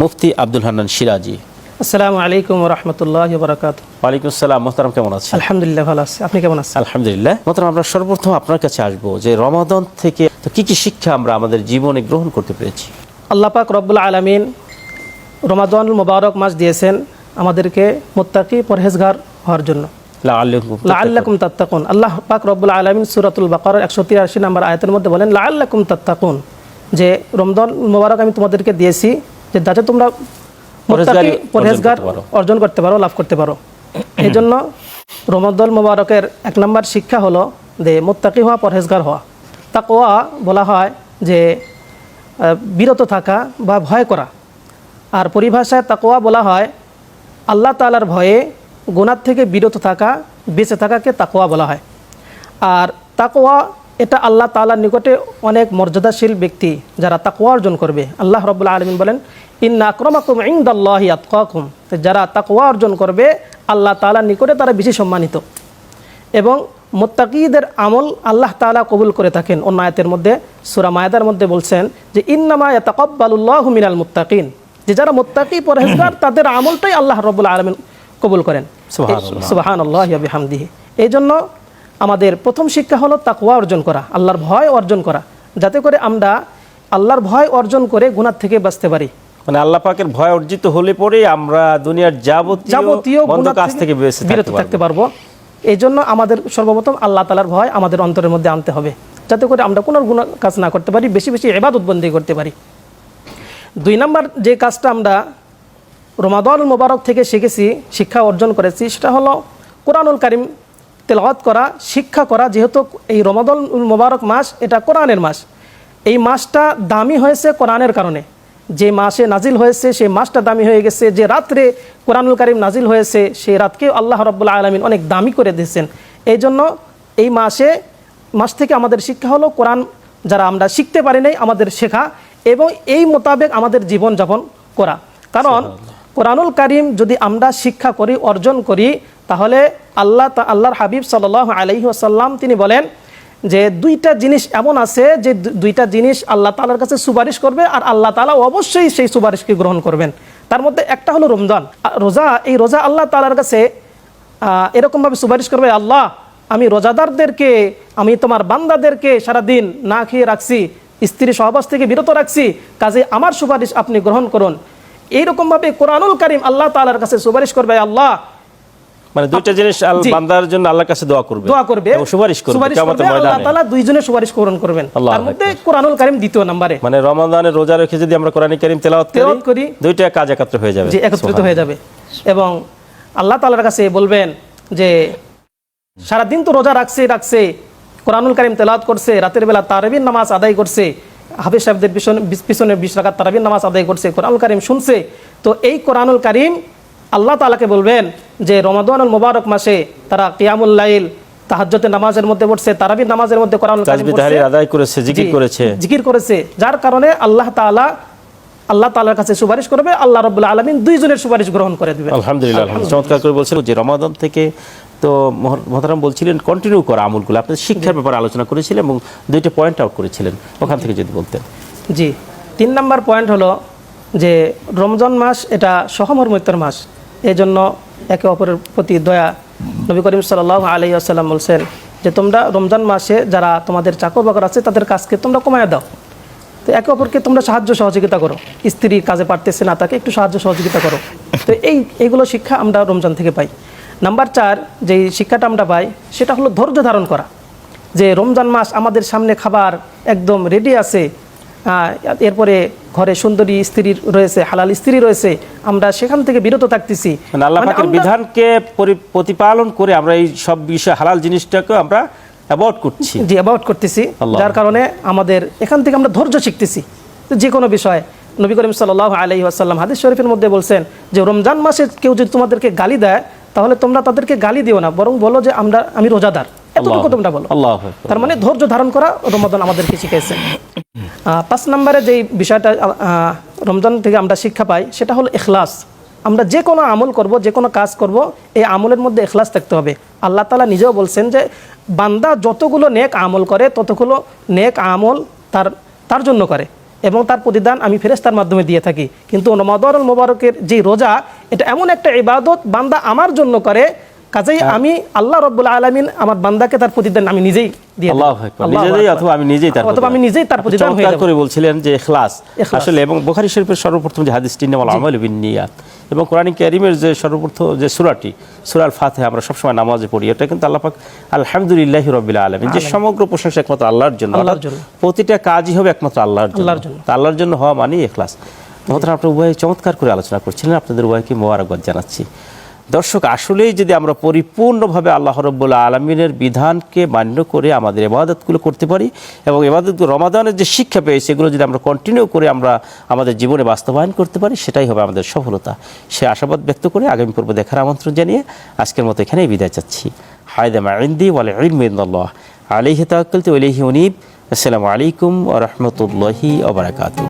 মুফতি আব্দুল হান্নান সিরাজি। আসসালামু আলাইকুম ওয়া রাহমাতুল্লাহি ওয়া বারাকাতুহু। ওয়ালাইকুম আসসালাম। মোহতারাম কেমন আছেন? আলহামদুলিল্লাহ ভালো আছি, আপনি কেমন আছেন? আলহামদুলিল্লাহ। মোহতারাম, আমরা সর্বপ্রথম আপনার কাছে আসব যে রমাদান থেকে তো কি কি শিক্ষা আমরা আমাদের জীবনে গ্রহণ করতে পেরেছি? আল্লাহ পাক রব্বুল আলামিন রমাদানুল মুবারক মাস দিয়েছেন আমাদেরকে মুত্তাকি পরহেজগার হওয়ার জন্য, লাআল্লাকুম তাত্তাকুন। আল্লাহ পাক রব্বুল আলামিন সূরাতুল বাকারার 183 নম্বর আয়াতের মধ্যে বলেন লাআল্লাকুম তাত্তাকুন, যে রমজান মুবারক আমি তোমাদেরকে দিয়েছি যে যাতে তোমরা মুত্তাকি পরহেজগার অর্জন করতে পারো, লাভ করতে পারো। এই জন্য রমাদান মুবারকের 1 নম্বর শিক্ষা হলো যে মুত্তাকি হওয়া, পরহেজগার হওয়া। তাকওয়া বলা হয় যে বিরত থাকা বা ভয় করা, আর পরিভাষায় তাকওয়া বলা হয় আল্লাহ তাআলার ভয়ে গুনাহ থেকে বিরত থাকা, বেঁচে থাকাকে তাকওয়া বলা হয়। আর তাকওয়া এটা আল্লাহ তাআলার নিকটে অনেক মর্যাদাশীল ব্যক্তি যারা তাকওয়া অর্জন করবে। আল্লাহ রাব্বুল আলামিন বলেন ইন্না আকরামাকুম ইনদাল্লাহি আতকাকুম, যারা তাকওয়া অর্জন করবে আল্লাহ তাআলার নিকটে তারা বেশি সম্মানিত। এবং মুত্তাকিদের আমল আল্লাহ তাআলা কবুল করে থাকেন। অন্য আয়াতের মধ্যে সূরা মায়েদার মধ্যে বলছেন যে ইন্নামা ইয়াতাকাব্বালুল্লাহু মিনাল মুত্তাকিন, যে যারা মুত্তাকি পরহেজগার তাদের আমলটাই আল্লাহ রাব্বুল আলামিন কবুল করেন। সুবহানাল্লাহি ওয়া বিহামদিহি। এই জন্য আমাদের প্রথম শিক্ষা হলো তাকওয়া অর্জন করা, আল্লাহর ভয় অর্জন করা, যাতে করে আমরা আল্লাহর ভয় অর্জন করে গুনাহ থেকে বাঁচতে পারি। মানে আল্লাহ পাকের ভয় অর্জিত হলে পরে আমরা দুনিয়ার যাবতীয় মন্দ কাজ থেকে বিরত থাকতে পারবো। এই জন্য আমাদের সর্বপ্রথম আল্লাহ তাআলার ভয় আমাদের অন্তরের মধ্যে আনতে হবে, যাতে করে আমরা কোনো গুনাহ কাজ না করতে পারি, বেশি বেশি ইবাদত বন্দেগী করতে পারি। 2 নম্বর যে কাজটা আমরা রমাদানুল মুবারক থেকে শিখেছি, শিক্ষা অর্জন করেছি, সেটা হলো কোরআনুল কারীম তেলাওয়াত করা, শিক্ষা করা। যেহেতু এই রমাদানুল মুবারক মাস এটা কোরআনের মাস, এই মাসটা দামি হয়েছে কোরআনের কারণে। যে মাসে নাজিল হয়েছে সেই মাসটা দামি হয়ে গেছে। যে রাত্রে কোরআনুল কারীম নাজিল হয়েছে সেই রাতকে আল্লাহ রাব্বুল আলামিন অনেক দামি করে দিয়েছেন। এই জন্য এই মাস থেকে আমাদের শিক্ষা হলো কোরআন যারা আমরা শিখতে পারি নাই আমাদের শেখা এবং এই মোতাবেক আমাদের জীবন যাপন করা। কারণ কোরআনুল কারীম যদি আমরা শিক্ষা করি, অর্জন করি, তাহলে আল্লাহর হাবিব সাল্লাল্লাহু আলাইহি ওয়াসাল্লাম তিনি বলেন যে 2টা জিনিস এমন আছে যে 2টা জিনিস আল্লাহ তাআলার কাছে সুপারিশ করবে আর আল্লাহ তাআলা অবশ্যই সেই সুপারিশকে গ্রহণ করবেন। তার মধ্যে একটা হলো রমজান, রোজা। এই রোজা আল্লাহ তাআলার কাছে এরকমভাবে সুপারিশ করবে, আল্লাহ আমি রোজাদারদেরকে, আমি তোমার বান্দাদেরকে সারাদিন না খেয়ে রাখছি, স্ত্রী সহবাস থেকে বিরত রাখছি, কাজে আমার সুপারিশ আপনি গ্রহণ করুন। এইরকমভাবে কোরআনুল কারীম আল্লাহ তাআলার কাছে সুপারিশ করবে। আল্লাহ মানে 2টা জিনিস বান্দার জন্য আল্লাহর কাছে দোয়া করবে এবং সুপারিশ করবে কিয়ামতের ময়দানে। আল্লাহ তাআলা 2 জনের সুপারিশ গ্রহণ করবেন। তার মধ্যে কোরআনুল কারীম 2 নম্বরে। মানে রমাদানে রোজা রেখে যদি আমরা কোরআনুল কারীম তেলাওয়াত করি 2টা কাজ একত্র হয়ে যাবে, একত্রিত হয়ে যাবে। এবং আল্লাহ তাআলার কাছে বলবেন যে সারাদিন তো রোজা রাখছে, কোরআনুল কারীম তেলাওয়াত করছে, রাতের বেলা তারাবির নামাজ আদায় করছে, হাফেজ সাহেবদের পিছনে 20 রাকাত তারাবির নামাজ আদায় করছে, কোরআনুল কারীম শুনছে। তো এই কোরআনুল কারীম আল্লাহ তাআলাকে বলবেন যে রমাদানুল মুবারক মাসে তারা কিয়ামুল লাইল, তাহাজ্জুদের নামাজের মধ্যে পড়ছে, তারাবির নামাজের মধ্যে কোরআনুল কারীম পড়ছে, আদায় করেছে, জিকির করেছে, যার কারণে আল্লাহ তাআলার কাছে সুপারিশ করবে। আল্লাহ রাব্বুল আলামিন 2 জনের সুপারিশ গ্রহণ করে দিবেন। আলহামদুলিল্লাহ। চমৎকার করে বলছেন যে রমাদান থেকে তো মোহতারাম বলছিলেন কন্টিনিউ করা আমলগুলো, আপনি শিক্ষার ব্যাপারে আলোচনা করেছিলেন এবং 2টা পয়েন্ট আউট করেছিলেন, ওখান থেকে যদি বলতেন। জি, 3 নম্বর পয়েন্ট হলো যে রমজান মাস এটা সহমর্মিতার মাস। এই জন্য একে অপরের প্রতি দয়া। নবী করিম সাল্লাল্লাহু আলাইহি ওয়াসাল্লাম বলছেন যে তোমরা রমজান মাসে যারা তোমাদের চাকর বাকর আছে তাদের কাজকে তোমরা কমায় দাও, তো একে অপরকে তোমরা সাহায্য সহযোগিতা করো। স্ত্রীর কাজে পারতেছে না, তাকে একটু সাহায্য সহযোগিতা করো। তো এইগুলো শিক্ষা আমরা রমজান থেকে পাই। নাম্বার 4 যে শিক্ষাটা আমরা পাই সেটা হলো ধৈর্য ধারণ করা। যে রমজান মাস আমাদের সামনে খাবার একদম রেডি আছে, এরপরে ঘরে সুন্দরী স্ত্রী রয়েছে, হালাল স্ত্রী রয়েছে, আমরা সেখান থেকে বিরত থাকতেছি। মানে আল্লাহ পাকের বিধানকে প্রতিপালন করে আমরা এই সব বিষয় হালাল জিনিসটাকে আমরা অ্যাভয়েড করছি। জি, অ্যাভয়েড করতেছি, যার কারণে আমাদের এখান থেকে আমরা ধৈর্য শিখতেছি যে কোনো বিষয়। নবী করিম সাল্লাল্লাহু আলাইহি ওয়াসাল্লাম হাদিস শরীফের মধ্যে বলছেন যে রমজান মাসে কেউ যদি তোমাদেরকে গালি দেয় তাহলে তোমরা তাদেরকে গালি দিও না, বরং বলো যে আমি রোজাদার, এতটুকু তোমরা বলো। তার মানে ধৈর্য ধারণ করা রমাদান আমাদেরকে শিখাইছে। 5 নম্বরে যে বিষয়টা রমজান থেকে আমরা শিক্ষা পাই সেটা হলো ইখলাস। আমরা যে কোনো আমল করব, যে কোনো কাজ করব, এই আমলের মধ্যে ইখলাস থাকতে হবে। আল্লাহ তাআলা নিজেও বলছেন যে বান্দা যতগুলো নেক আমল করে ততগুলো নেক আমল তার জন্য করে, এবং তার প্রতিদান আমি ফেরেশতার মাধ্যমে দিয়ে থাকি। কিন্তু রমাদানুল মুবারকের যে রোজা, এটা এমন একটা ইবাদত বান্দা আমার জন্য করে, কাজেই আমি আল্লাহ রাব্বুল আলামিন আমার বান্দাকে তার প্রতিদান আমি নিজেই দিয়ে দেব। আল্লাহু আকবার। নিজেই অথবা আমি নিজেই তার অথবা আমি নিজেই তার প্রতিদান হয়ে চমৎকার যাব। করে বলছিলেন যে ইখলাস ইখলাস। আসলে, এবং বুখারী শরীফের সর্বপ্রথম যে হাদিসটি ইন্নামাল আমালু বিন্নিয়াত, এবং কোরআন কারীমের যে সর্বপ্রথম যে সূরাটি সূরা আল ফাতিহা আমরা সবসময় নামাজে পড়ি, এটা কিন্তু আল্লাহ পাক আলহামদুলিল্লাহি রাব্বিল আলামিন, যে সমগ্র প্রশংসা একমাত্র আল্লাহর জন্য, আল্লাহর জন্য। প্রতিটা কাজই হবে একমাত্র আল্লাহর জন্য। আল্লাহর জন্য। তা আল্লাহর জন্য হওয়া মানেই ইখলাস। মহতরম, আপনারা উভয় চমৎকার করে আলোচনা করছিলেন, আপনাদের উভয়কে মোবারকবাদ জানাচ্ছি। দর্শক, আসলেই যদি আমরা পরিপূর্ণভাবে আল্লাহ রাব্বুল আলামিনের বিধানকে মান্য করে আমাদের ইবাদতগুলো করতে পারি, এবং ইবাদতগুলো রমাদানের যে শিক্ষা পেয়েছি এগুলো যদি আমরা কন্টিনিউ করে আমরা আমাদের জীবনে বাস্তবায়ন করতে পারি, সেটাই হবে আমাদের সফলতা। সে আশাবাদ ব্যক্ত করে আগামী পর্ব দেখার আমন্ত্রণ জানিয়ে আজকের মতো এখানেই বিদায় চাচ্ছি। হায়দা মা ইনদি ওয়াল ইলমু ইনদাল্লাহ আলাইহি তাওয়াক্কালতু ওয়া ইলাইহি উনীব। আসসালামু আলাইকুম ওয়া রাহমাতুল্লাহি ওয়া বারাকাতুহু।